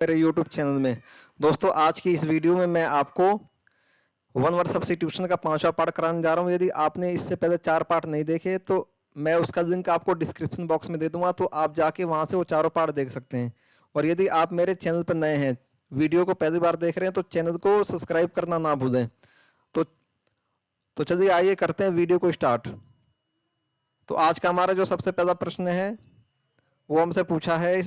मेरे YouTube channel में। दोस्तों, आज की इस वीडियो में मैं आपको वन वर्ड सब्स्टिट्यूशन का 5वां पार्ट कराने जा रहा हूँ। यदि आपने इससे पहले 4 पार्ट नहीं देखे तो मैं उसका लिंक आपको डिस्क्रिप्शन बॉक्स में दे दूंगा, तो आप जाके वहाँ से वो चारों पार्ट देख सकते हैं। और यदि आप मेरे चैनल पर नए हैं, वीडियो को पहली बार देख रहे हैं, तो चैनल को सब्सक्राइब करना ना भूलें। तो तो चलिए आइए करते हैं वीडियो को स्टार्ट। तो आज का हमारा जो सबसे पहला प्रश्न है वो हमसे पूछा है,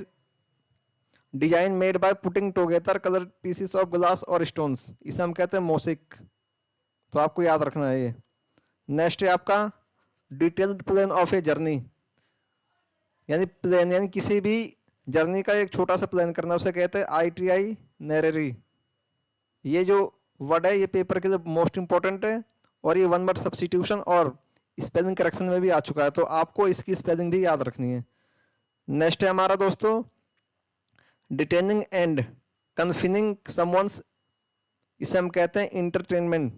design made by putting together colour pieces of glass और स्टोन्स, इसे हम कहते हैं मोसिक। तो आपको याद रखना है ये। नेक्स्ट है आपका detailed plan of a journey, यानी प्लान यानी किसी भी जर्नी का एक छोटा सा प्लान करना, उसे कहते हैं आईटीआई नरेरी। ये जो वर्ड है ये पेपर के लिए मोस्ट इंपॉर्टेंट है, और ये वन वर्ड सब्स्टिट्यूशन और स्पेलिंग करेक्शन में भी आ चुका है, तो आपको इसकी स्पेलिंग भी याद रखनी है। नेक्स्ट है हमारा दोस्तों डिटेनिंग एंड कन्फिनिंग समवंस, इसे हम कहते हैं इंटरटेनमेंट।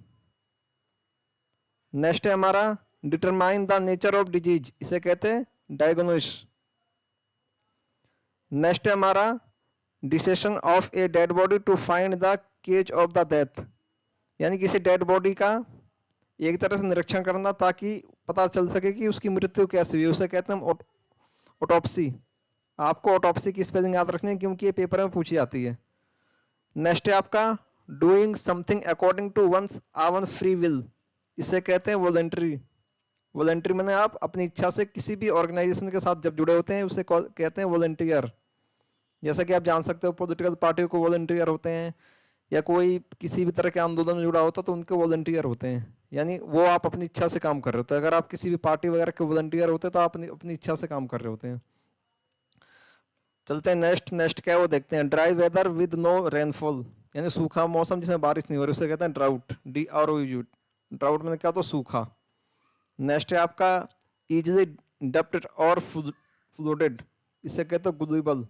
नेक्स्ट है हमारा determine the nature of disease, इसे कहते हैं डायग्नोसिस। नेक्स्ट है हमारा dissection of a dead body to find the cause of the death, यानी किसी डेड बॉडी का एक तरह से निरीक्षण करना ताकि पता चल सके कि उसकी मृत्यु कैसे हुई, उसे कहते हैं ऑटोप्सी। आपको ऑटोप्सी की स्पेलिंग याद रखनी है क्योंकि ये पेपर में पूछी जाती है। नेक्स्ट है आपका doing something according to one free will, इसे कहते हैं वॉलंटरी। वॉलंटरी मैंने आप अपनी इच्छा से किसी भी ऑर्गेनाइजेशन के साथ जब जुड़े होते हैं उसे कहते हैं वॉलंटियर। जैसा कि आप जान सकते हो पॉलिटिकल पार्टियों को वॉलंटियर होते हैं, या कोई किसी भी तरह के आंदोलन में जुड़ा होता है तो उनके वॉलंटियर होते हैं, यानी वो आप अपनी इच्छा से काम कर रहे होते हैं। अगर आप किसी भी पार्टी वगैरह के वॉलंटियर होते हैं तो आप अपनी इच्छा से काम कर रहे होते हैं। चलते हैं नेक्स्ट क्या है वो देखते हैं। Dry weather with no rainfall, यानी सूखा मौसम जिसमें बारिश नहीं हो रही, उसे कहते हैं ड्राउट। DROUT, ड्राउट में क्या होता है सूखा। नेक्स्ट है आपका इजिली डप्टेड और फ्लोटेड, इसे कहते हैं गुलेबल।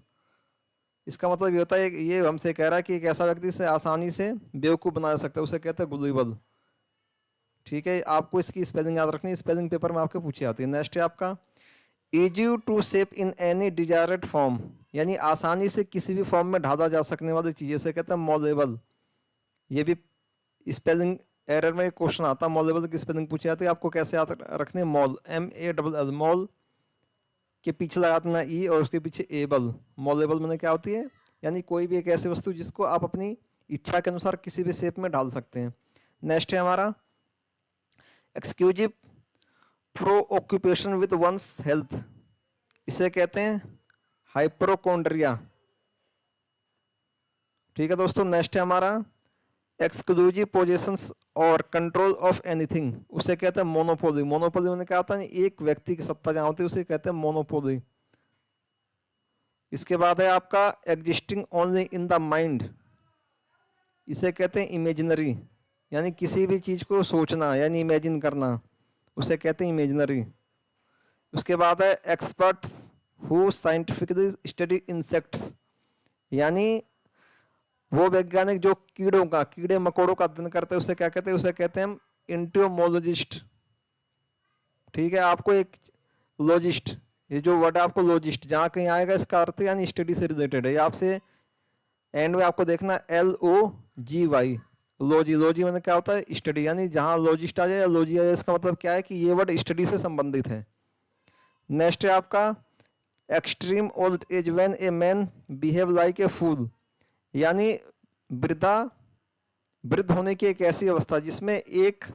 इसका मतलब ये होता है, ये हमसे कह रहा है कि एक ऐसा व्यक्ति से आसानी से बेवकूफ़ बना सकता है, उसे कहते हैं गुलेबल। ठीक है, आपको इसकी स्पेलिंग याद रखनी है, स्पेलिंग पेपर में आपके पूछी जाती है। नेक्स्ट है आपका easy to shape in any desired form, यानी आसानी से किसी भी फॉर्म में ढाला जा सकने वाली चीज़ से कहते हैं मॉलेबल। ये भी स्पेलिंग एरर में क्वेश्चन आता है, मॉलेबल की स्पेलिंग पूछी जाती है, आपको कैसे याद रखनी है। मॉल MALL, मॉल के पीछे लगा देना ई और उसके पीछे एबल। मॉलेबल मैंने क्या होती है, यानी कोई भी एक ऐसी वस्तु जिसको आप अपनी इच्छा के अनुसार किसी भी शेप में ढाल सकते हैं। नेक्स्ट है हमारा exclusive preoccupation with one's health, इसे कहते हैं हाइप्रोकोंड्रिया। ठीक है दोस्तों, नेक्स्ट है हमारा एक्सक्लूसिव पोजीशंस और कंट्रोल ऑफ एनीथिंग, उसे कहते हैं मोनोपोली। मोनोपोली में क्या होता है, एक व्यक्ति की सत्ता जहां होती है उसे कहते हैं मोनोपोली। इसके बाद है आपका existing only in the mind, इसे कहते हैं इमेजिनरी, यानी किसी भी चीज को सोचना यानी इमेजिन करना, उसे कहते हैं इमेजिनरी। उसके बाद है expert who scientifically study insects, यानी वो वैज्ञानिक जो कीड़े मकोड़ों का अध्ययन करते हैं उसे क्या कहते हैं, उसे कहते हैं हम एंटोमोलॉजिस्ट। ठीक है, आपको एक लॉजिस्ट, ये जो वर्ड है आपको लॉजिस्ट जहां कहीं आएगा इसका अर्थ यानी स्टडी से रिलेटेड है। ये आपसे एंड में आपको देखना LOGY, लॉजी मतलब क्या होता है स्टडी, यानी जहां लॉजिस्ट आ जाए या लॉजी आ जाए इसका मतलब क्या है कि ये वर्ड स्टडी से संबंधित है। नेक्स्ट है आपका extreme old age when a man behave like a fool, यानी वृद्ध होने की एक ऐसी अवस्था जिसमें एक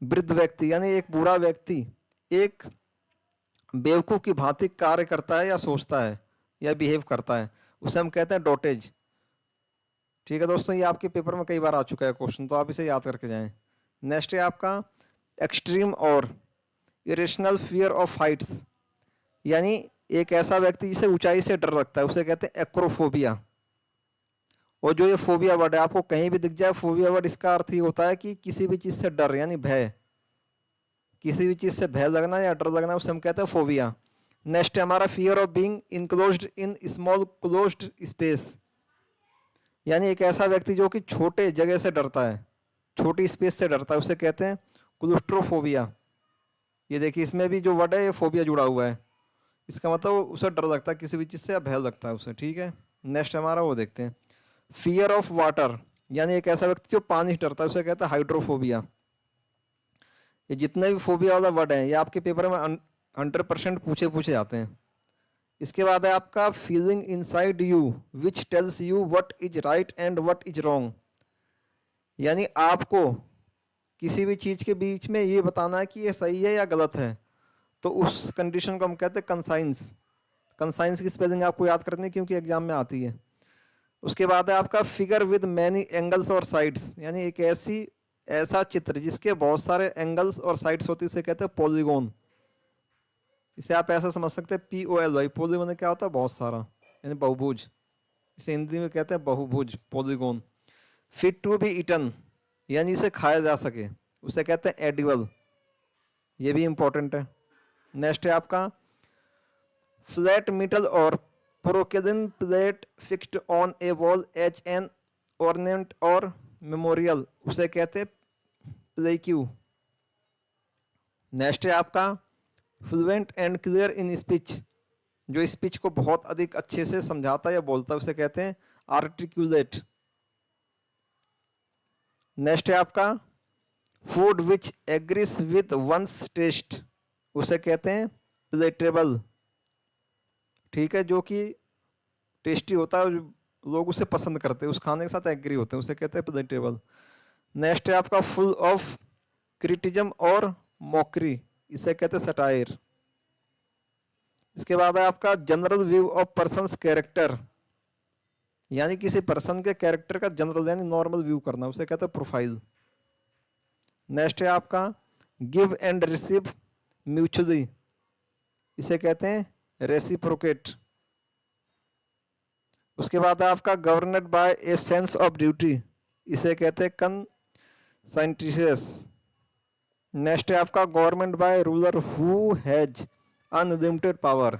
वृद्ध व्यक्ति यानी एक बूढ़ा व्यक्ति एक बेवकूफ की भांति कार्य करता है या सोचता है या बिहेव करता है, उसे हम कहते हैं डोटेज। ठीक है दोस्तों, ये आपके पेपर में कई बार आ चुका है क्वेश्चन, तो आप इसे याद करके जाएं। नेक्स्ट है आपका एक्सट्रीम और इरेशनल फियर ऑफ हाइट्स, यानी एक ऐसा व्यक्ति जिसे ऊंचाई से डर लगता है, उसे कहते हैं एक्रोफोबिया। और जो ये फोबिया वर्ड है आपको कहीं भी दिख जाए, फोबिया वर्ड इसका अर्थ ही होता है कि किसी भी चीज से डर यानी भय, किसी भी चीज से भय लगना या डर लगना, उसे हम कहते हैं फोबिया। नेक्स्ट है हमारा fear of being enclosed in small closed space, यानी एक ऐसा व्यक्ति जो कि छोटे जगह से डरता है, छोटी स्पेस से डरता है, उसे कहते हैं क्लूस्ट्रोफोबिया। ये देखिए इसमें भी जो वर्ड है ये फोबिया जुड़ा हुआ है, इसका मतलब उसे डर लगता है किसी भी चीज से या भय लगता है उसे। ठीक है, नेक्स्ट हमारा वो देखते हैं फियर ऑफ वाटर, यानी एक ऐसा व्यक्ति जो पानी से डरता है उसे कहते हैं हाइड्रोफोबिया। ये जितने भी फोबिया वाला वर्ड है ये आपके पेपर में 100% पूछे जाते हैं। इसके बाद है आपका feeling inside you which tells you what is right and what is wrong, यानी आपको किसी भी चीज के बीच में ये बताना है कि ये सही है या गलत है, तो उस कंडीशन को हम कहते हैं कंसाइंस। कंसाइंस की स्पेलिंग आपको याद करनी है क्योंकि एग्जाम में आती है। उसके बाद है आपका फिगर विद मैनी एंगल्स और साइड्स, यानी एक ऐसा चित्र जिसके बहुत सारे एंगल्स और साइड्स होती है उसे कहते हैं पॉलीगॉन। इसे आप ऐसा समझ सकते हैं POLY, पॉलीगॉन क्या होता है बहुत सारा, यानी बहुभुज। इसे हिंदी में कहते हैं बहुभुज, polygon. Fit to be eaten, यानी इसे खाया जा सके उसे कहते हैं एडिबल, ये भी इंपॉर्टेंट है। नेक्स्ट है आपका फ्लैट मेटल और porcelain plate fixed on a wall as an ornament और मेमोरियल, उसे कहते हैं प्लेक्यू। नेक्स्ट है आपका fluent and clear in speech, जो स्पीच को बहुत अधिक अच्छे से समझाता है या बोलता है उसे कहते हैं आर्टिकुलेट। नेक्स्ट है आपका food which agrees with one's taste, उसे कहते हैं प्लेटेबल। ठीक है, जो कि टेस्टी होता है, लोग उसे पसंद करते हैं, उस खाने के साथ एग्री होते हैं, उसे कहते हैं प्लेटेबल। नेक्स्ट है आपका फुल ऑफ क्रिटिज्म और मॉकरी, इसे कहते हैं सटायर। इसके बाद है आपका general view of persons character, यानी किसी पर्सन के कैरेक्टर का जनरल यानी नॉर्मल व्यू करना, उसे कहते हैं प्रोफाइल। नेक्स्ट है आपका गिव एंड रिसीव म्यूचुअली, इसे कहते हैं रेसिप्रोकेट। उसके बाद है आपका governed by a sense of duty, इसे कहते हैं कंसाइंटिशियस। नेक्स्ट है आपका government by ruler who has unlimited power,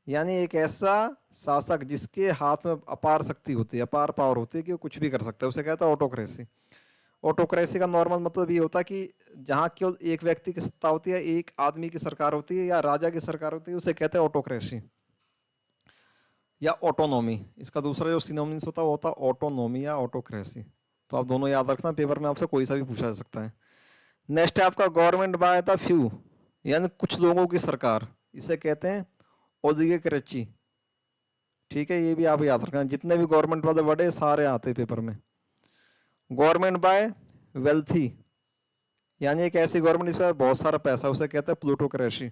यानी एक ऐसा शासक जिसके हाथ में अपार शक्ति होती है, अपार पावर होती है कि वो कुछ भी कर सकता है, उसे कहता है ऑटोक्रेसी। ऑटोक्रेसी का नॉर्मल मतलब ये होता है कि जहाँ केवल एक व्यक्ति की सत्ता होती है, एक आदमी की सरकार होती है या राजा की सरकार होती है, उसे कहते हैं ऑटोक्रेसी या ऑटोनॉमी। इसका दूसरा जो सिनोनिम्स होता है वो होता है ऑटोनॉमी या ऑटोक्रेसी। तो आप दोनों याद रखना, पेपर में आपसे कोई सा भी पूछा जा सकता है। नेक्स्ट है आपका गवर्नमेंट बाय द फ्यू, यानी कुछ लोगों की सरकार, इसे कहते हैं ओलिगाक्रेसी। ठीक है, ये भी आप याद रखना, जितने भी गवर्नमेंट वाले वर्ड है सारे आते हैं पेपर में। गवर्नमेंट बाय वेल्थी, यानी एक ऐसी गवर्नमेंट जिस पर बहुत सारा पैसा, उसे कहते हैं प्लूटोक्रेसी।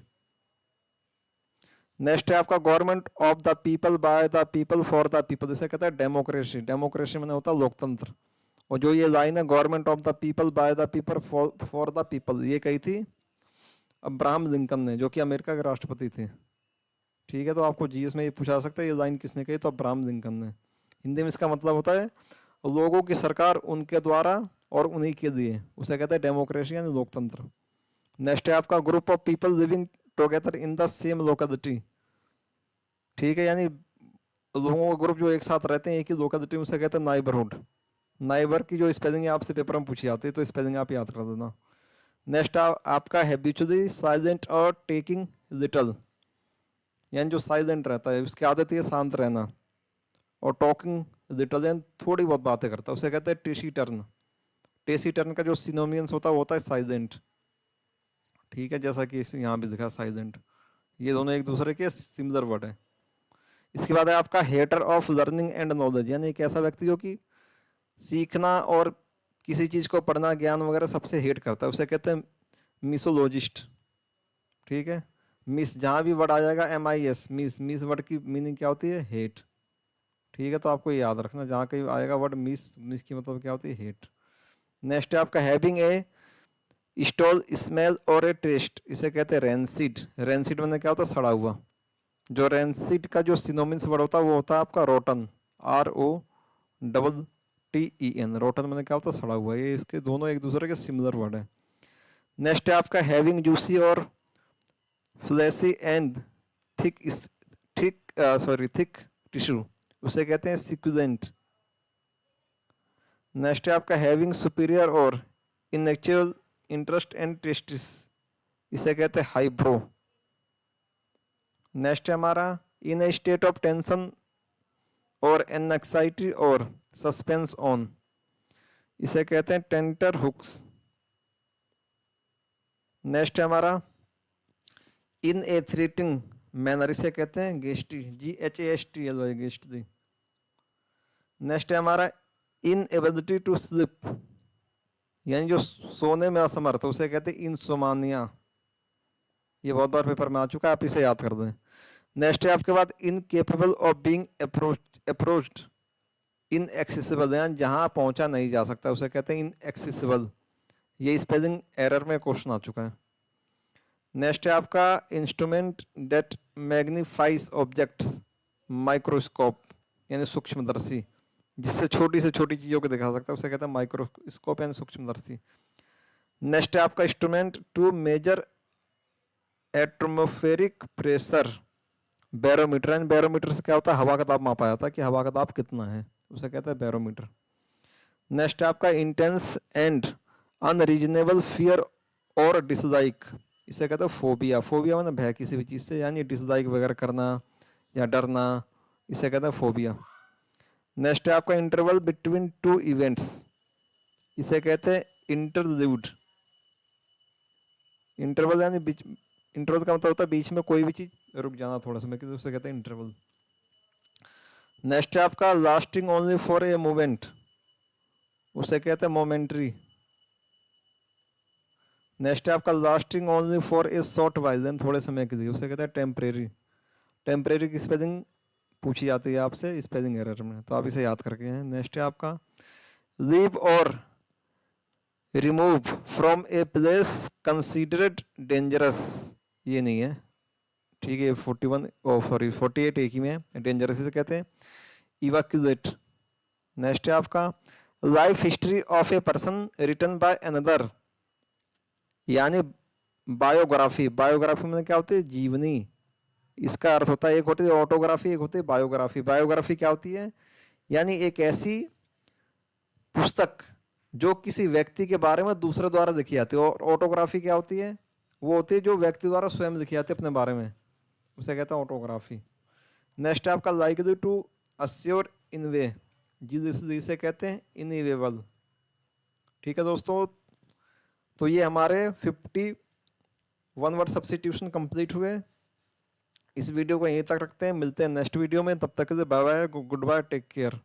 नेक्स्ट है आपका government of the people by the people for the people, इसे कहते हैं डेमोक्रेसी। डेमोक्रेसी में होता है लोकतंत्र। और जो ये लाइन है government of the people by the people for the people, ये कही थी अब्राहम लिंकन ने, जो कि अमेरिका के राष्ट्रपति थे। ठीक है, तो आपको जीएस में ये पूछा जा सकता है ये लाइन किसने कही, तो अब्राहम लिंकन ने। हिंदी में इसका मतलब होता है लोगों की सरकार उनके द्वारा और उन्हीं के लिए, उसे कहते हैं डेमोक्रेसी यानी लोकतंत्र। नेक्स्ट है आपका group of people living together in the same locality. ठीक है, यानी लोगों का ग्रुप जो एक साथ रहते हैं एक ही लोकेलिटी, उसे कहते हैं नाइबरहुड। नाइबर की जो स्पेलिंग है आपसे पेपर में पूछी जाती है, तो स्पेलिंग आप याद कर देना। नेक्स्ट आपका हैबिचुअली साइलेंट और टेकिंग लिटिल, यानी जो साइलेंट रहता है उसकी आदत है शांत रहना, और टॉकिंग लिटिल यानी थोड़ी बहुत बातें करता है, उसे कहते हैं टेसिटर्न। टेसिटर्न का जो सिनोनिम्स होता है वो होता है साइलेंट। ठीक है, जैसा कि यहाँ भी लिखा साइलेंट, ये दोनों एक दूसरे के सिमिलर वर्ड है। इसके बाद है आपका hater of learning and knowledge, यानी एक ऐसा व्यक्ति जो कि सीखना और किसी चीज़ को पढ़ना, ज्ञान वगैरह सबसे हेट करता है, उसे कहते हैं मिसोलॉजिस्ट। ठीक है, मिस जहाँ भी वर्ड आ जाएगा MIS, मिस वर्ड की मीनिंग क्या होती है, हेट। ठीक है, तो आपको याद रखना जहाँ कहीं आएगा वर्ड मिस की मतलब क्या होती है, हेट। नेक्स्ट है आपका हैविंग ए स्टॉल स्मेल और ए टेस्ट, इसे कहते हैं रेंसिड। रेंसिड मतलब क्या होता है, सड़ा हुआ। जो रेंसिड का जो सिनोनिम्स वर्ड होता है वो होता है आपका रोटन, ROTTEN। रोटन मतलब क्या होता है, सड़ा हुआ। ये इसके दोनों एक दूसरे के सिमिलर वर्ड है। नेक्स्ट है आपका हैविंग जूसी और फ्लैशी एंड थिक टिश्यू, उसे कहते हैं सिक्युलेंट। नेक्स्ट है आपका हैविंग सुपीरियर और इनएक्चुअल इंटरेस्ट एंड टेस्टिस, इसे कहते हैं हाइब्रो। नेक्स्ट है हमारा इन ए स्टेट ऑफ टेंशन और एनक्साइटी और सस्पेंस ऑन, इसे कहते हैं टेंटर हुक्स। नेक्स्ट है हमारा इन ए थ्रेटिंग मैनर, इसे कहते हैं गेस्टी, GHASTLY गेस्टी। नेक्स्ट है हमारा इन एबिलिटी टू स्लिप, यानी जो सोने में असमर्थ, उसे कहते हैं इंसोमानिया। ये बहुत बार पेपर में आ चुका है, आप इसे याद कर दें। नेक्स्ट है आपके बाद incapable of being approached inaccessible, यानी जहां पहुंचा नहीं जा सकता, उसे कहते हैं इनएक्सेसिबल। ये स्पेलिंग एरर में क्वेश्चन आ चुका है। नेक्स्ट है आपका instrument that magnifies objects, microscope यानी सूक्ष्मदर्शी, जिससे छोटी से छोटी चीज़ों को दिखा सकता है, उसे कहते हैं माइक्रोस्कोप यानी सूक्ष्मदर्शी। नेक्स्ट है आपका instrument to measure atmospheric pressure, barometer. And barometer से क्या होता है, हवा का दाब मापा जाता है कि हवा का दाब कितना है, उसे कहते हैं बैरोमीटर। नेक्स्ट है आपका इंटेंस एंड अनरीजनेबल फियर और डिसलाइक, इसे कहते हैं फोबिया। फोबिया मतलब भय किसी भी चीज़ से, यानी डिसलाइक वगैरह करना या डरना, इसे कहते हैं फोबिया। नेक्स्ट है आपका इंटरवल बिटवीन टू इवेंट्स, इसे कहते हैं इंटरल्यूड। इंटरवल यानी बीच, इंटरवल का मतलब होता है बीच में कोई भी चीज रुक जाना थोड़ा समय के लिए, उसे कहते हैं इंटरवल। नेक्स्ट है आपका lasting only for a moment, उसे कहते हैं मोमेंट्री। नेक्स्ट है आपका lasting only for a short while, then थोड़े समय के लिए, उसे कहते हैं टेम्परेरी। टेम्परेरी की स्पेलिंग पूछी जाती है आपसे स्पेलिंग एरर में, तो आप इसे याद करके हैं। नेक्स्ट है आपका लीव और remove from a place considered dangerous, ये नहीं है, ठीक है। 41 सॉरी 48 एक ही में है, डेंजरस इसे कहते हैं इवैक्यूएट। नेक्स्ट है आपका life history of a person written by another, यानी बायोग्राफी। बायोग्राफी में क्या होती है, जीवनी। इसका अर्थ होता है, एक होती है ऑटोग्राफी, एक होती है बायोग्राफी। बायोग्राफी क्या होती है, यानी एक ऐसी पुस्तक जो किसी व्यक्ति के बारे में दूसरे द्वारा लिखी जाती है। और ऑटोग्राफी क्या होती है, वो होती है जो व्यक्ति द्वारा स्वयं लिखी जाती है अपने बारे में, उसे कहते हैं ऑटोग्राफी। नेक्स्ट है आपका लाइकली टू अस्योर इन वे, जिसे कहते हैं इनएवेबल। ठीक है दोस्तों, तो ये हमारे 51 वर्ड सब्स्टिट्यूशन कंप्लीट हुए। इस वीडियो को यहीं तक रखते हैं, मिलते हैं नेक्स्ट वीडियो में, तब तक के लिए bye bye, goodbye, take care.